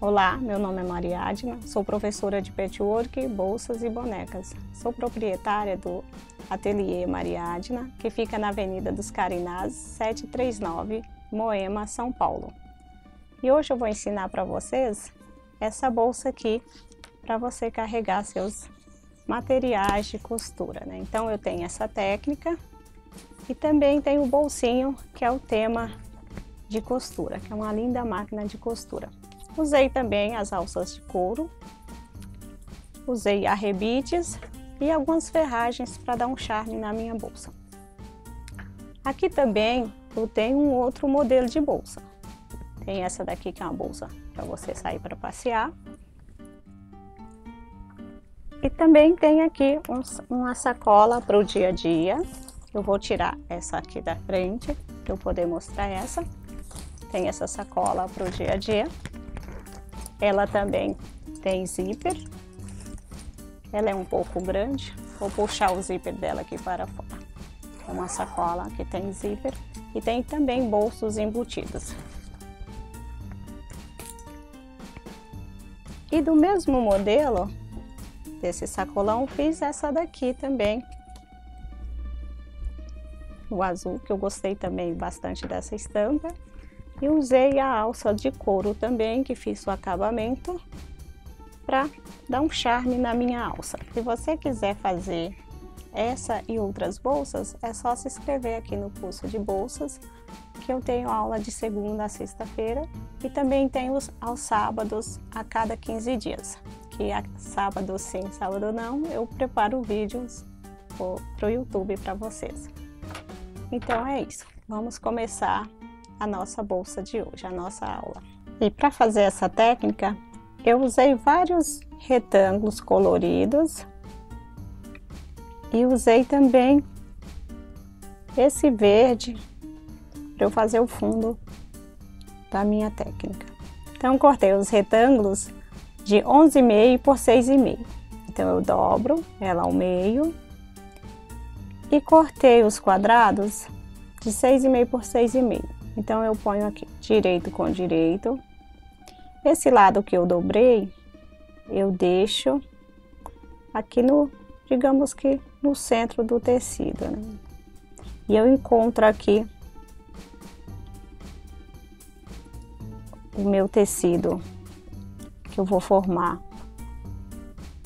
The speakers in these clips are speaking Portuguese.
Olá, meu nome é Mariadna, sou professora de patchwork, bolsas e bonecas. Sou proprietária do Ateliê Mariadna, que fica na Avenida dos Carinás, 739, Moema, São Paulo. E hoje eu vou ensinar para vocês essa bolsa aqui, para você carregar seus materiais de costura, né? Então eu tenho essa técnica e também tem o bolsinho, que é o tema de costura, que é uma linda máquina de costura. Usei também as alças de couro, usei arrebites e algumas ferragens para dar um charme na minha bolsa. Aqui também eu tenho um outro modelo de bolsa. Tem essa daqui que é uma bolsa para você sair para passear. E também tem aqui uma sacola para o dia a dia. Eu vou tirar essa aqui da frente para eu poder mostrar essa. Tem essa sacola para o dia a dia. Ela também tem zíper. Ela é um pouco grande. Vou puxar o zíper dela aqui para fora. É uma sacola que tem zíper e tem também bolsos embutidos. E do mesmo modelo desse sacolão, fiz essa daqui também. O azul, que eu gostei também bastante dessa estampa. E usei a alça de couro também, que fiz o acabamento, para dar um charme na minha alça. Se você quiser fazer essa e outras bolsas, é só se inscrever aqui no curso de bolsas, que eu tenho aula de segunda a sexta-feira e também tenho aos sábados a cada 15 dias. Que sábado sim, sábado não, eu preparo vídeos para o YouTube para vocês. Então é isso, vamos começar a nossa bolsa de hoje, a nossa aula. E para fazer essa técnica, eu usei vários retângulos coloridos e usei também esse verde para eu fazer o fundo da minha técnica. Então, cortei os retângulos de 11,5 por 6,5. Então, eu dobro ela ao meio e cortei os quadrados de 6,5 por 6,5. Então, eu ponho aqui direito com direito. Esse lado que eu dobrei, eu deixo aqui no, digamos que no centro do tecido, né? E eu encontro aqui o meu tecido, que eu vou formar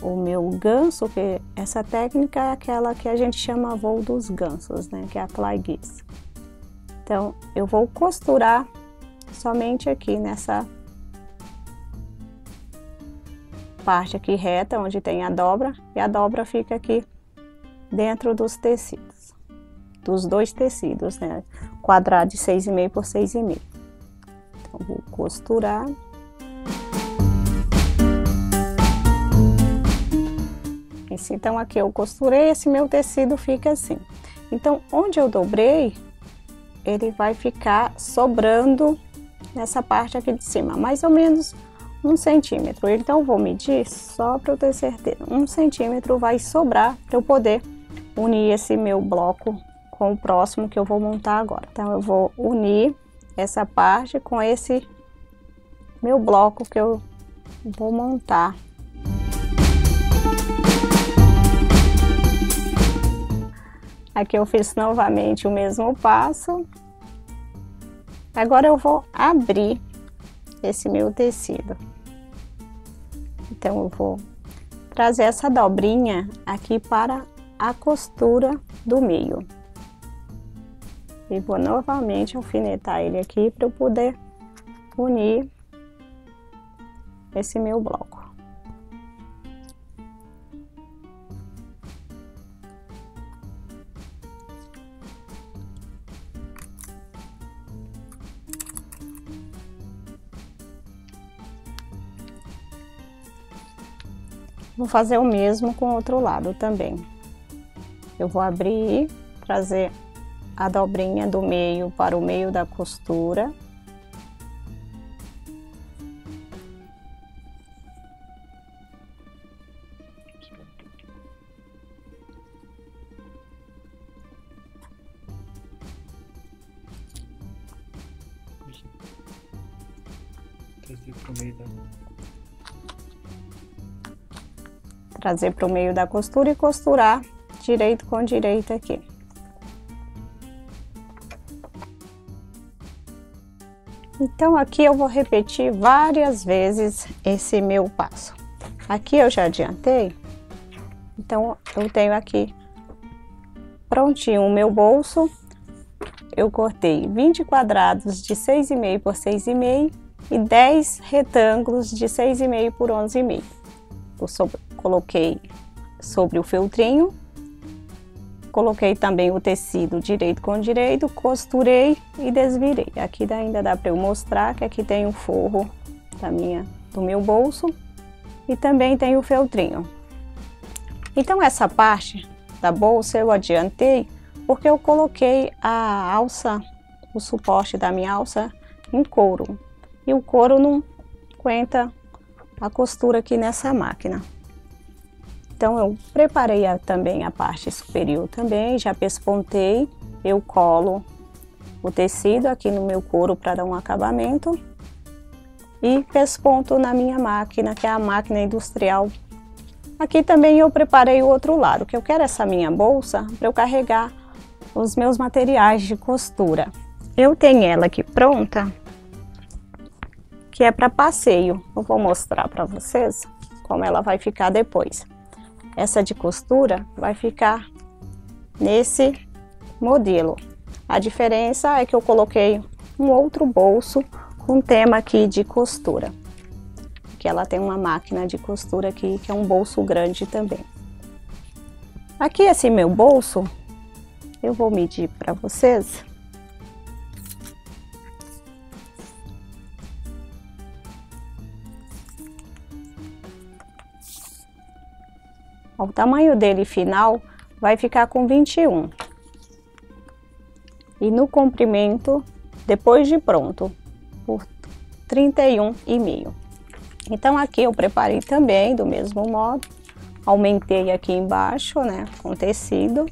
o meu ganso, que essa técnica é aquela que a gente chama voo dos gansos, né? Que é a fly geese. Então, eu vou costurar somente aqui nessa parte aqui reta, onde tem a dobra, e a dobra fica aqui dentro dos tecidos, dos dois tecidos, né? Quadrado de 6,5 por 6,5. Então, vou costurar. Então, aqui eu costurei, esse meu tecido fica assim. Então, onde eu dobrei, ele vai ficar sobrando nessa parte aqui de cima, mais ou menos 1 centímetro. Então, eu vou medir só para eu ter certeza. 1 centímetro vai sobrar para eu poder unir esse meu bloco com o próximo que eu vou montar agora. Então, eu vou unir essa parte com esse meu bloco que eu vou montar. Aqui eu fiz novamente o mesmo passo. Agora eu vou abrir esse meu tecido. Então eu vou trazer essa dobrinha aqui para a costura do meio. E vou novamente alfinetar ele aqui para eu poder unir esse meu bloco. Vou fazer o mesmo com o outro lado também. Eu vou abrir, trazer a dobrinha do meio para o meio da costura. Trazer para o meio da trazer para o meio da costura e costurar direito com direito aqui. Então aqui eu vou repetir várias vezes esse meu passo. Aqui eu já adiantei, então eu tenho aqui prontinho o meu bolso. Eu cortei 20 quadrados de 6,5 por 6,5 e 10 retângulos de 6,5 por 11,5. Coloquei sobre o feltrinho, coloquei também o tecido direito com direito, costurei e desvirei. Aqui ainda dá para eu mostrar que aqui tem o forro do meu bolso e também tem o feltrinho. Então essa parte da bolsa eu adiantei porque eu coloquei a alça, o suporte da minha alça em couro. E o couro não aguenta a costura aqui nessa máquina. Então eu preparei também a parte superior também, já pespontei, eu colo o tecido aqui no meu couro para dar um acabamento e pesponto na minha máquina, que é a máquina industrial. Aqui também eu preparei o outro lado, que eu quero essa minha bolsa para eu carregar os meus materiais de costura. Eu tenho ela aqui pronta, que é para passeio. Eu vou mostrar para vocês como ela vai ficar depois. Essa de costura vai ficar nesse modelo. A diferença é que eu coloquei um outro bolso com tema aqui de costura. Que ela tem uma máquina de costura aqui, que é um bolso grande também. Aqui esse meu bolso, eu vou medir para vocês. O tamanho dele final vai ficar com 21. E no comprimento, depois de pronto, por 31,5. Então aqui eu preparei também do mesmo modo. Aumentei aqui embaixo, né, com tecido.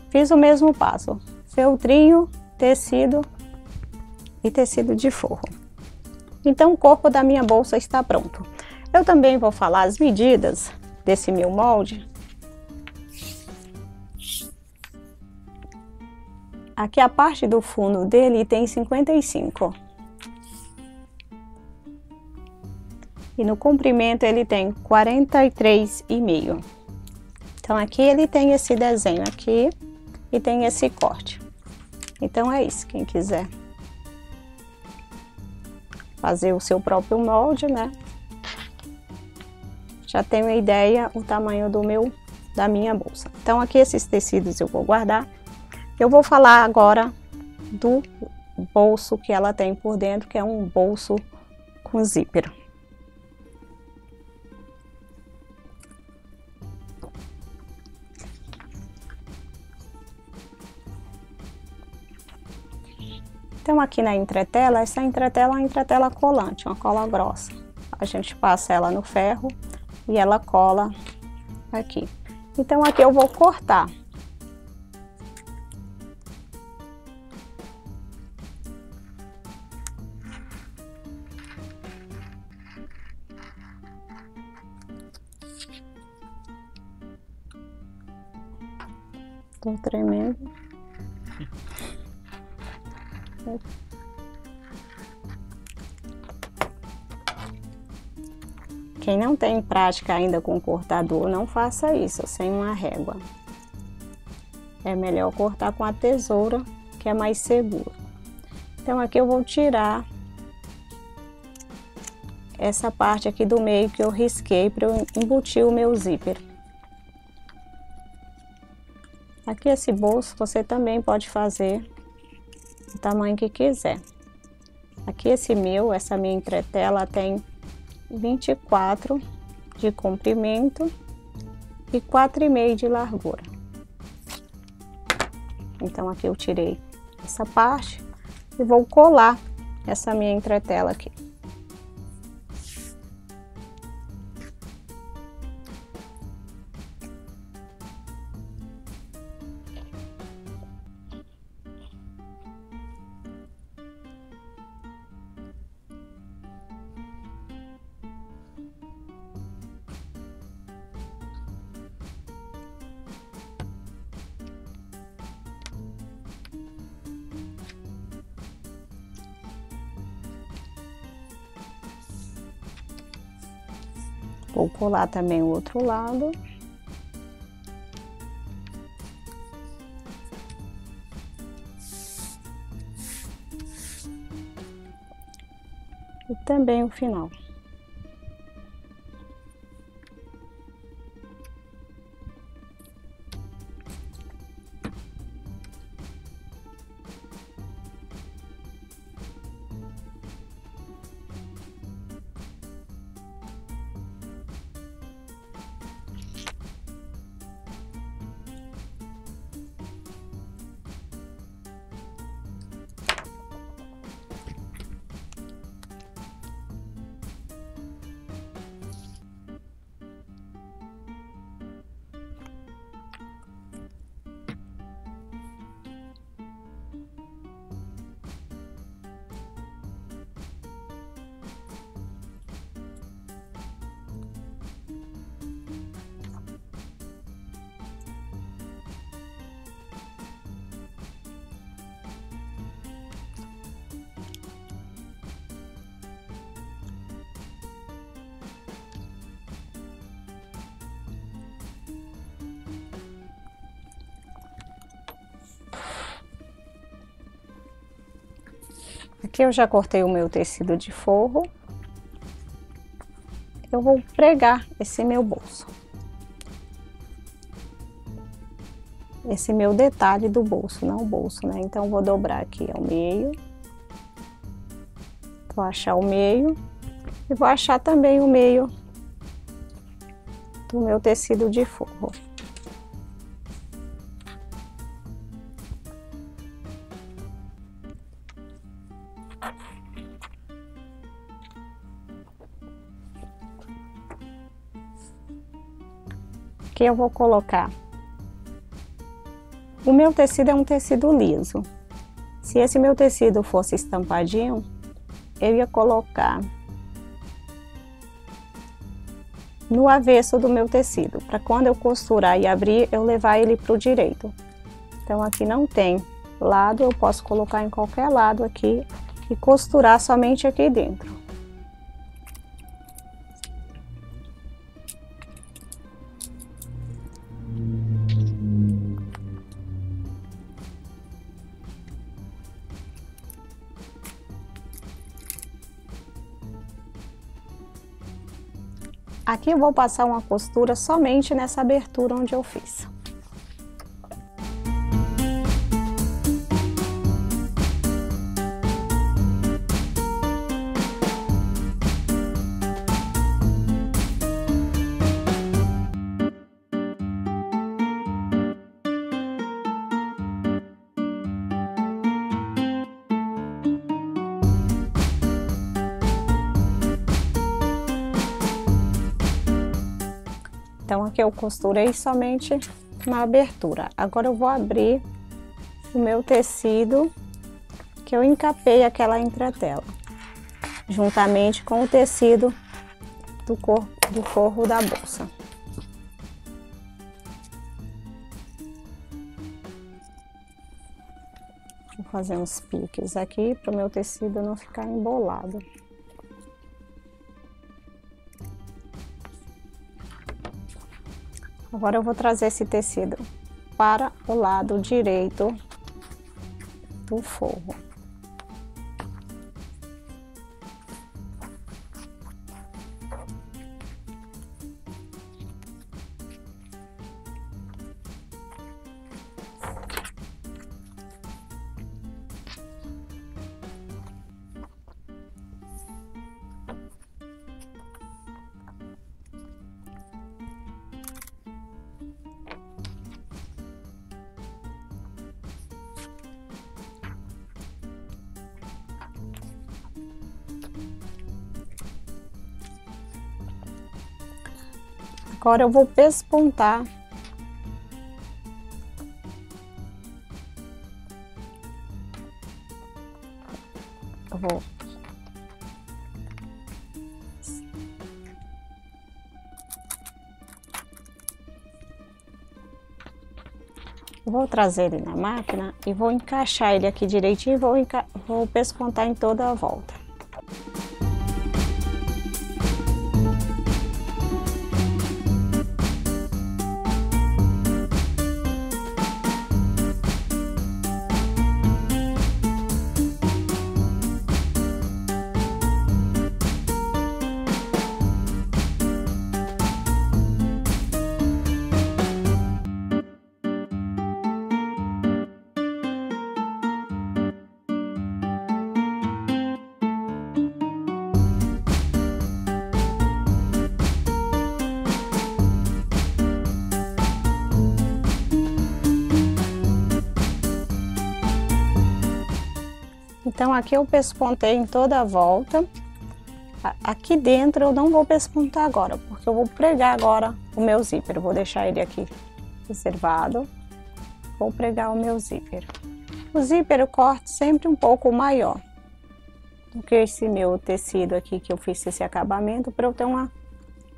Fiz o mesmo passo. Feltrinho, tecido e tecido de forro. Então o corpo da minha bolsa está pronto. Eu também vou falar as medidas desse meu molde. Aqui a parte do fundo dele tem 55. E no comprimento ele tem 43,5. Então aqui ele tem esse desenho aqui e tem esse corte. Então é isso, quem quiser fazer o seu próprio molde, né? Já tenho a ideia, o tamanho da minha bolsa. Então aqui esses tecidos eu vou guardar. Eu vou falar agora do bolso que ela tem por dentro, que é um bolso com zíper. Então aqui na entretela, essa entretela é uma entretela colante, uma cola grossa. A gente passa ela no ferro e ela cola aqui. Então aqui eu vou cortar. Tô tremendo. Quem não tem prática ainda com cortador, não faça isso sem uma régua. É melhor cortar com a tesoura, que é mais seguro. Então aqui eu vou tirar essa parte aqui do meio que eu risquei para eu embutir o meu zíper. Aqui esse bolso você também pode fazer o tamanho que quiser. Aqui essa minha entretela tem 24 de comprimento e 4,5 de largura. Então aqui eu tirei essa parte e vou colar essa minha entretela aqui. Vou colar também o outro lado. E também o final. Aqui eu já cortei o meu tecido de forro. Eu vou pregar esse meu bolso. Esse meu detalhe do bolso, não o bolso, né? Então, vou dobrar aqui ao meio. Vou achar o meio. E vou achar também o meio do meu tecido de forro. Aqui eu vou colocar. O meu tecido é um tecido liso. Se esse meu tecido fosse estampadinho, eu ia colocar no avesso do meu tecido, para quando eu costurar e abrir, eu levar ele para o direito. Então aqui não tem lado, eu posso colocar em qualquer lado aqui e costurar somente aqui dentro. Aqui eu vou passar uma costura somente nessa abertura onde eu fiz. Então, aqui eu costurei somente na abertura. Agora eu vou abrir o meu tecido que eu encapei aquela entretela, juntamente com o tecido do forro da bolsa. Vou fazer uns piques aqui para o meu tecido não ficar embolado. Agora eu vou trazer esse tecido para o lado direito do forro. Agora eu vou pespontar vou trazer ele na máquina e vou encaixar ele aqui direitinho e vou pespontar em toda a volta. Então aqui eu pespontei em toda a volta. Aqui dentro eu não vou pespontar agora, porque eu vou pregar agora o meu zíper. Eu vou deixar ele aqui reservado. Vou pregar o meu zíper. O zíper eu corto sempre um pouco maior do que esse meu tecido aqui que eu fiz esse acabamento, para eu ter uma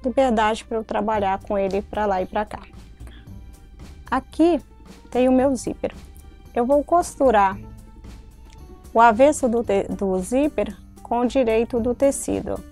liberdade para eu trabalhar com ele para lá e para cá. Aqui tem o meu zíper. Eu vou costurar o avesso do zíper com o direito do tecido.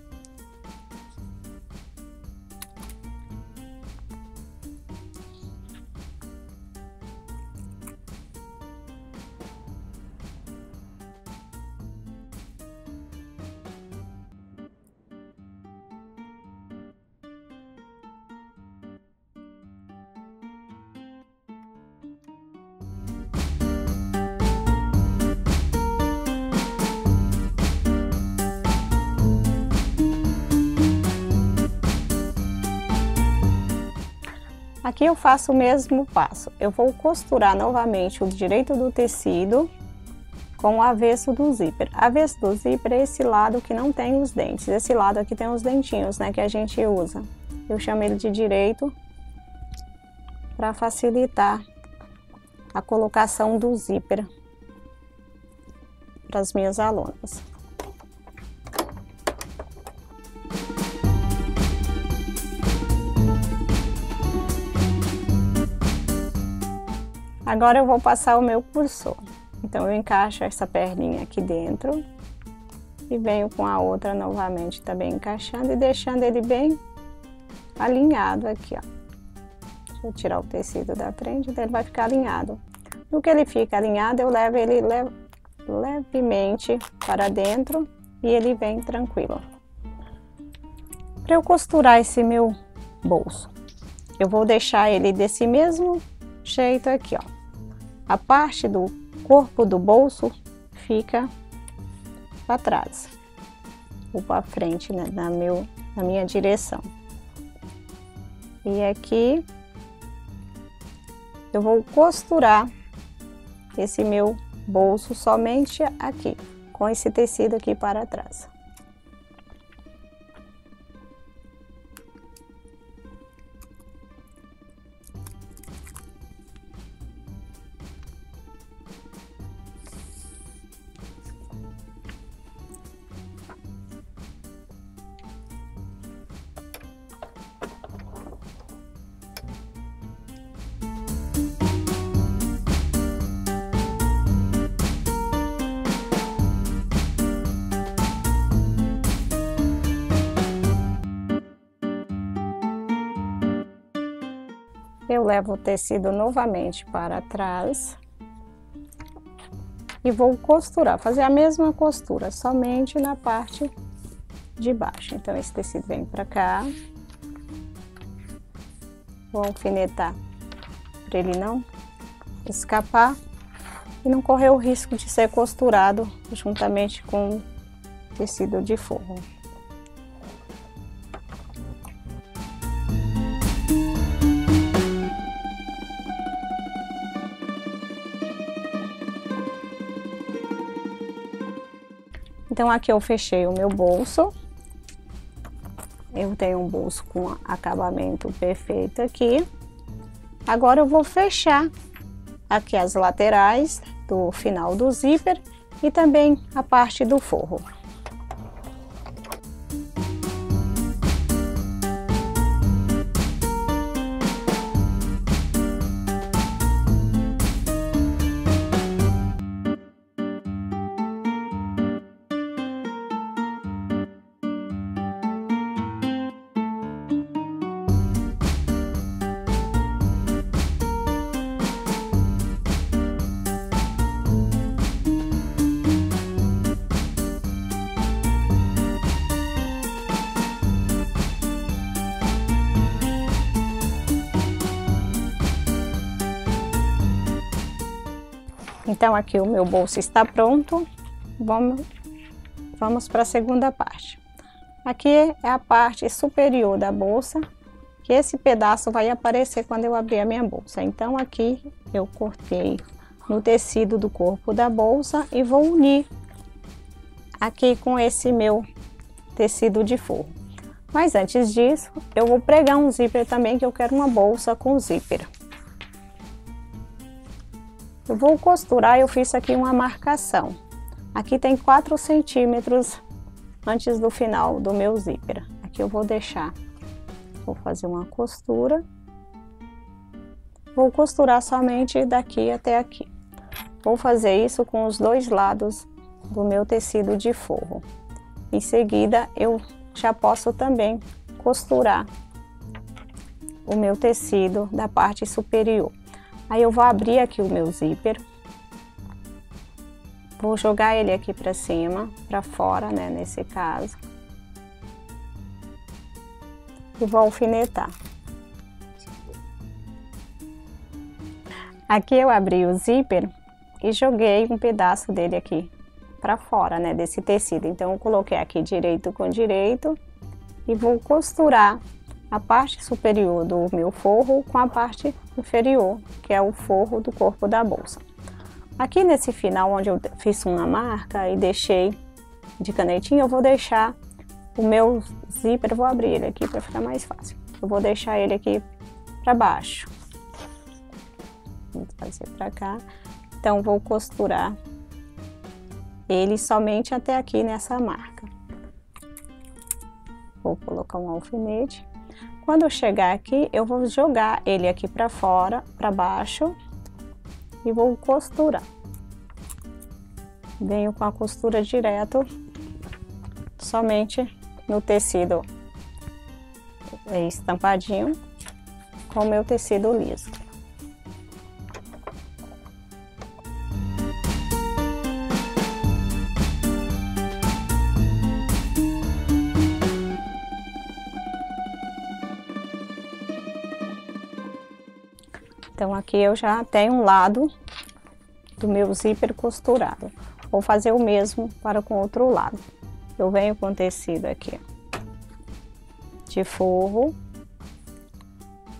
Aqui eu faço o mesmo passo. Eu vou costurar novamente o direito do tecido com o avesso do zíper. Avesso do zíper é esse lado que não tem os dentes. Esse lado aqui tem os dentinhos, né, que a gente usa. Eu chamo ele de direito para facilitar a colocação do zíper para as minhas alunas. Agora eu vou passar o meu cursor. Então eu encaixo essa perninha aqui dentro e venho com a outra novamente também encaixando e deixando ele bem alinhado aqui, ó. Deixa eu tirar o tecido da frente, então ele vai ficar alinhado. No que ele fica alinhado, eu levo ele levemente para dentro e ele vem tranquilo. Para eu costurar esse meu bolso, eu vou deixar ele desse mesmo jeito aqui, ó. A parte do corpo do bolso fica para trás ou para frente, né, na minha direção. E aqui eu vou costurar esse meu bolso somente aqui, com esse tecido aqui para trás. Eu levo o tecido novamente para trás e vou costurar, fazer a mesma costura, somente na parte de baixo. Então esse tecido vem para cá, vou alfinetar para ele não escapar e não correr o risco de ser costurado juntamente com o tecido de forro. Então aqui eu fechei o meu bolso. Eu tenho um bolso com acabamento perfeito aqui. Agora eu vou fechar aqui as laterais do final do zíper e também a parte do forro. Então aqui o meu bolso está pronto, vamos para a segunda parte. Aqui é a parte superior da bolsa, que esse pedaço vai aparecer quando eu abrir a minha bolsa. Então aqui eu cortei no tecido do corpo da bolsa e vou unir aqui com esse meu tecido de forro. Mas antes disso, eu vou pregar um zíper também, que eu quero uma bolsa com zíper. Eu vou costurar, eu fiz aqui uma marcação. Aqui tem 4 centímetros antes do final do meu zíper. Aqui eu vou deixar, vou fazer uma costura. Vou costurar somente daqui até aqui. Vou fazer isso com os dois lados do meu tecido de forro. Em seguida, eu já posso também costurar o meu tecido da parte superior. Aí eu vou abrir aqui o meu zíper, vou jogar ele aqui para cima, para fora, né, nesse caso, e vou alfinetar. Aqui eu abri o zíper e joguei um pedaço dele aqui para fora, né, desse tecido. Então eu coloquei aqui direito com direito e vou costurar a parte superior do meu forro com a parte inferior, que é o forro do corpo da bolsa. Aqui nesse final, onde eu fiz uma marca e deixei de canetinha, eu vou deixar o meu zíper, eu vou abrir ele aqui para ficar mais fácil. Eu vou deixar ele aqui para baixo. Vou fazer para cá. Então vou costurar ele somente até aqui nessa marca. Vou colocar um alfinete. Quando eu chegar aqui, eu vou jogar ele aqui para fora, para baixo, e vou costurar. Venho com a costura direto, somente no tecido estampadinho, com o meu tecido liso. Então aqui eu já tenho um lado do meu zíper costurado. Vou fazer o mesmo para com o outro lado. Eu venho com o tecido aqui de forro.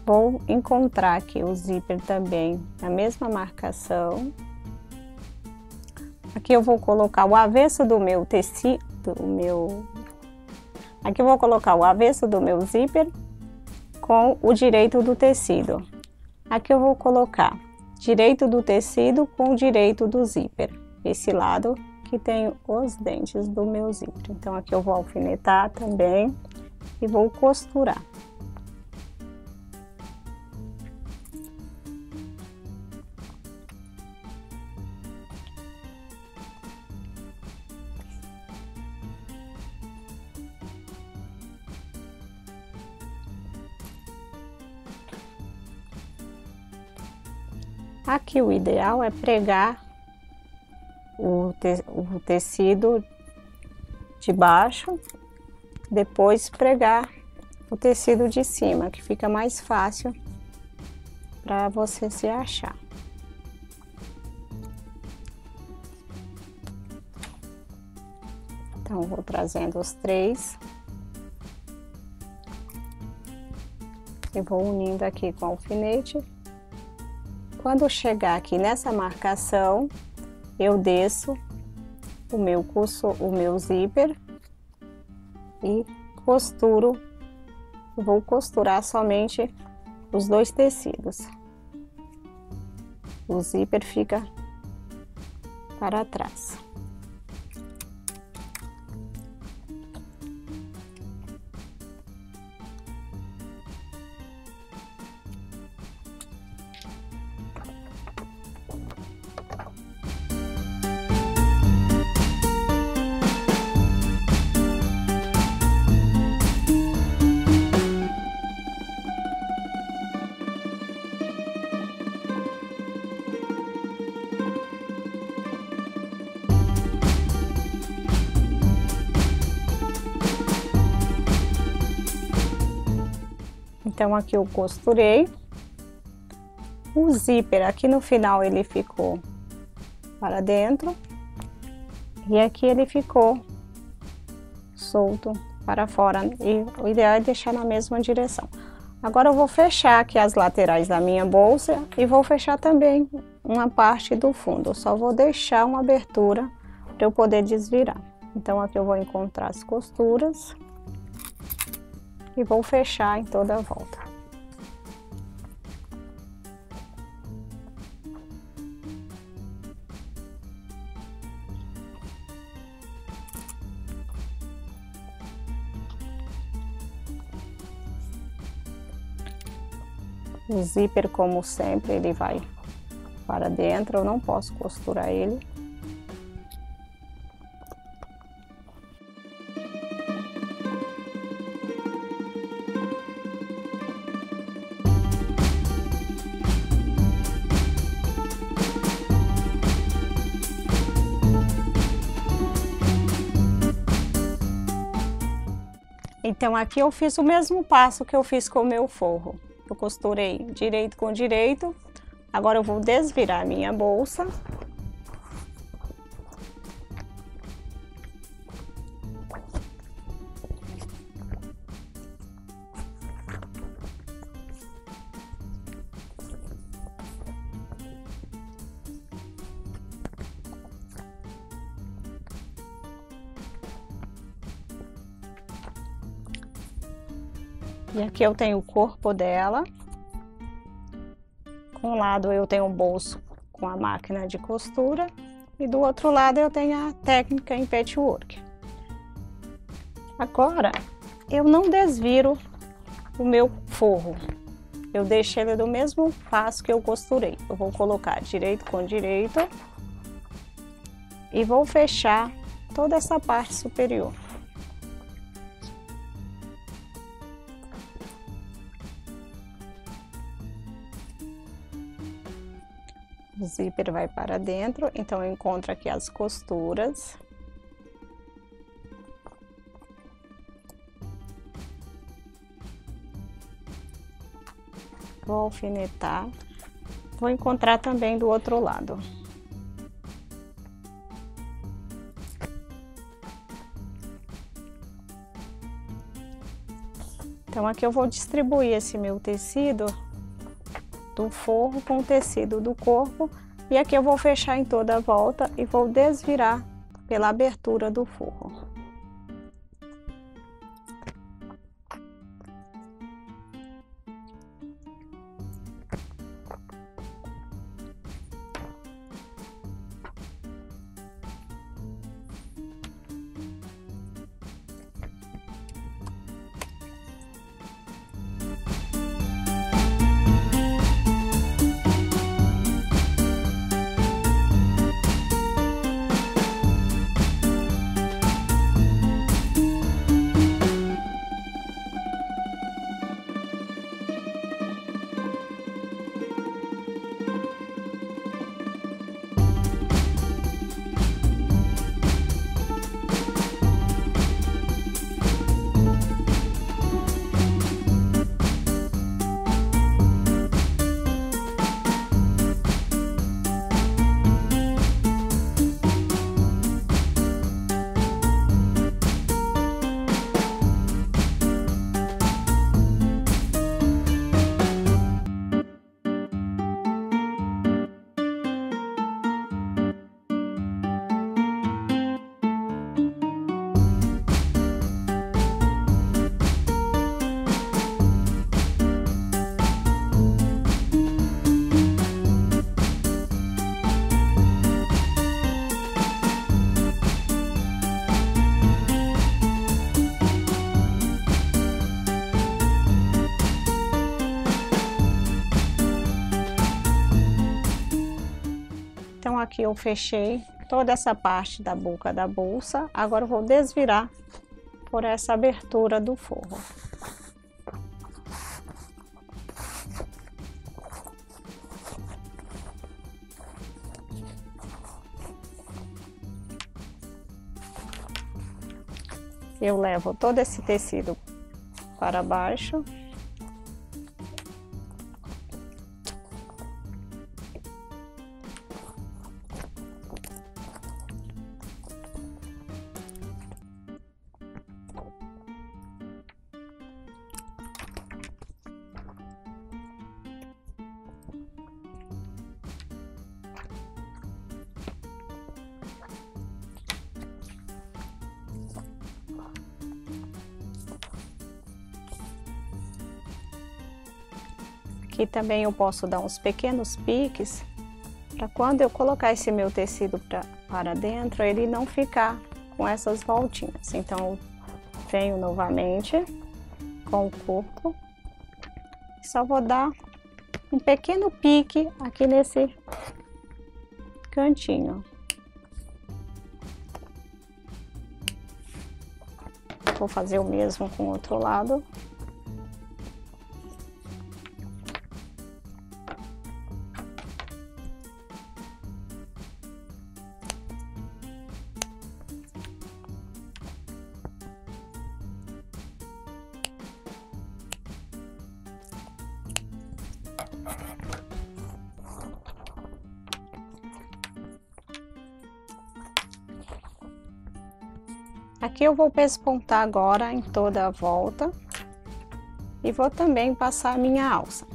Vou encontrar aqui o zíper também na mesma marcação. Aqui eu vou colocar o avesso do meu tecido, Aqui eu vou colocar o avesso do meu zíper com o direito do tecido. Aqui eu vou colocar direito do tecido com o direito do zíper. Esse lado que tem os dentes do meu zíper. Então aqui eu vou alfinetar também e vou costurar. Aqui o ideal é pregar o tecido de baixo, depois pregar o tecido de cima, que fica mais fácil para você se achar. Então vou trazendo os três e vou unindo aqui com o alfinete. Quando chegar aqui nessa marcação, eu desço o meu zíper e costuro. Vou costurar somente os dois tecidos. O zíper fica para trás. Então aqui eu costurei. O zíper aqui no final ele ficou para dentro e aqui ele ficou solto para fora, e o ideal é deixar na mesma direção. Agora eu vou fechar aqui as laterais da minha bolsa e vou fechar também uma parte do fundo. Eu só vou deixar uma abertura para eu poder desvirar. Então aqui eu vou encontrar as costuras e vou fechar em toda a volta. O zíper, como sempre, ele vai para dentro, eu não posso costurar ele. Então aqui eu fiz o mesmo passo que eu fiz com o meu forro. Eu costurei direito com direito. Agora eu vou desvirar a minha bolsa. E aqui eu tenho o corpo dela. Com um lado eu tenho o bolso com a máquina de costura e do outro lado eu tenho a técnica em patchwork. Agora eu não desviro o meu forro, eu deixo ele do mesmo passo que eu costurei. Eu vou colocar direito com direito e vou fechar toda essa parte superior. O zíper vai para dentro, então eu encontro aqui as costuras. Vou alfinetar. Vou encontrar também do outro lado. Então aqui eu vou distribuir esse meu tecido do forro com o tecido do corpo e aqui eu vou fechar em toda a volta e vou desvirar pela abertura do forro. Então aqui eu fechei toda essa parte da boca da bolsa. Agora eu vou desvirar por essa abertura do forro. Eu levo todo esse tecido para baixo. Aqui também eu posso dar uns pequenos piques, para quando eu colocar esse meu tecido para dentro, ele não ficar com essas voltinhas. Então, eu venho novamente com o corpo, só vou dar um pequeno pique aqui nesse cantinho. Vou fazer o mesmo com o outro lado. Aqui eu vou pespontar agora em toda a volta e vou também passar a minha alça.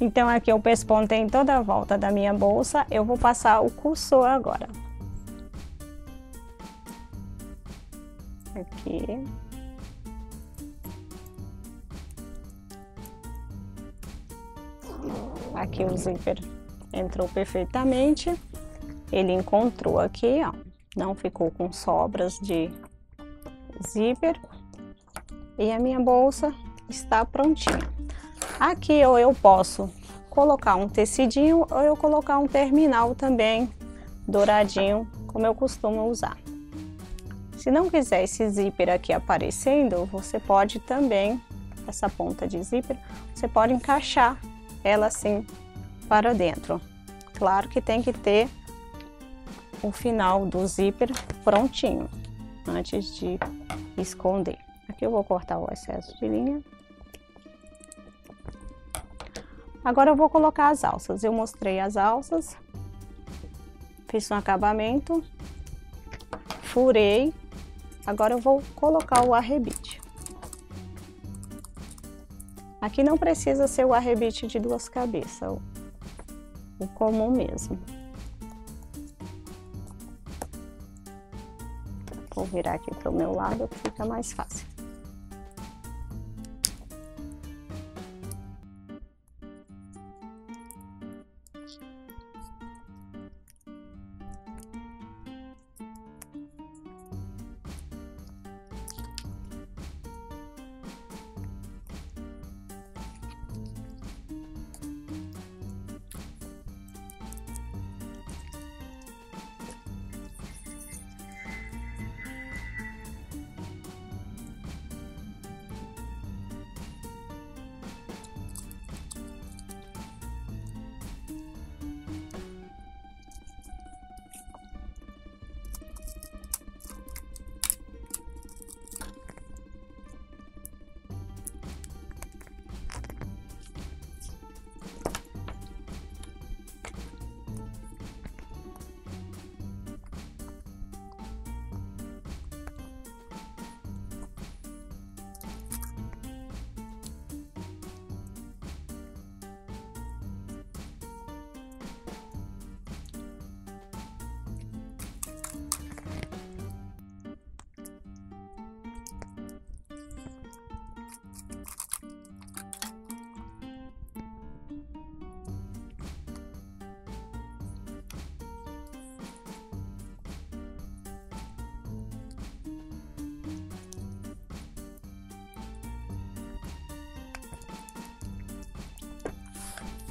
Então, aqui eu pespontei em toda a volta da minha bolsa, eu vou passar o cursor agora. Aqui. Aqui o zíper entrou perfeitamente. Ele encontrou aqui, ó, não ficou com sobras de zíper. E a minha bolsa está prontinha. Aqui ou eu posso colocar um tecidinho ou eu colocar um terminal também douradinho, como eu costumo usar. Se não quiser esse zíper aqui aparecendo, você pode também, essa ponta de zíper, você pode encaixar ela assim para dentro. Claro que tem que ter o final do zíper prontinho, antes de esconder. Aqui eu vou cortar o excesso de linha. Agora eu vou colocar as alças. Eu mostrei as alças, fiz um acabamento, furei. Agora eu vou colocar o arrebite. Aqui não precisa ser o arrebite de duas cabeças, o comum mesmo. Vou virar aqui para o meu lado que fica mais fácil.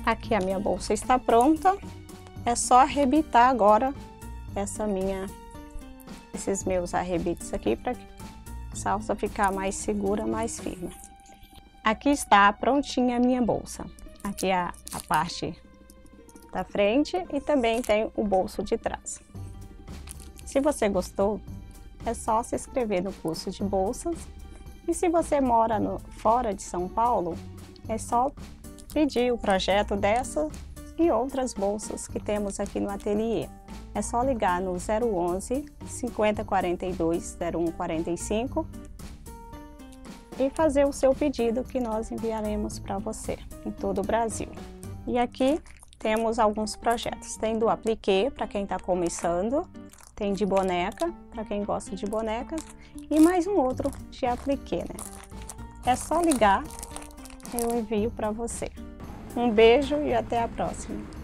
Aqui a minha bolsa está pronta. É só arrebitar agora esses meus arrebites aqui para a alça ficar mais segura, mais firme. Aqui está prontinha a minha bolsa. Aqui é a parte da frente e também tem o bolso de trás. Se você gostou, é só se inscrever no curso de bolsas. E se você mora fora de São Paulo, é só pedir o projeto dessa e outras bolsas que temos aqui no ateliê. É só ligar no 011 5042 0145 e fazer o seu pedido que nós enviaremos para você em todo o Brasil. E aqui temos alguns projetos. Tem do appliqué para quem está começando, tem de boneca para quem gosta de bonecas e mais um outro de appliqué, né? É só ligar, eu envio para você. Um beijo e até a próxima!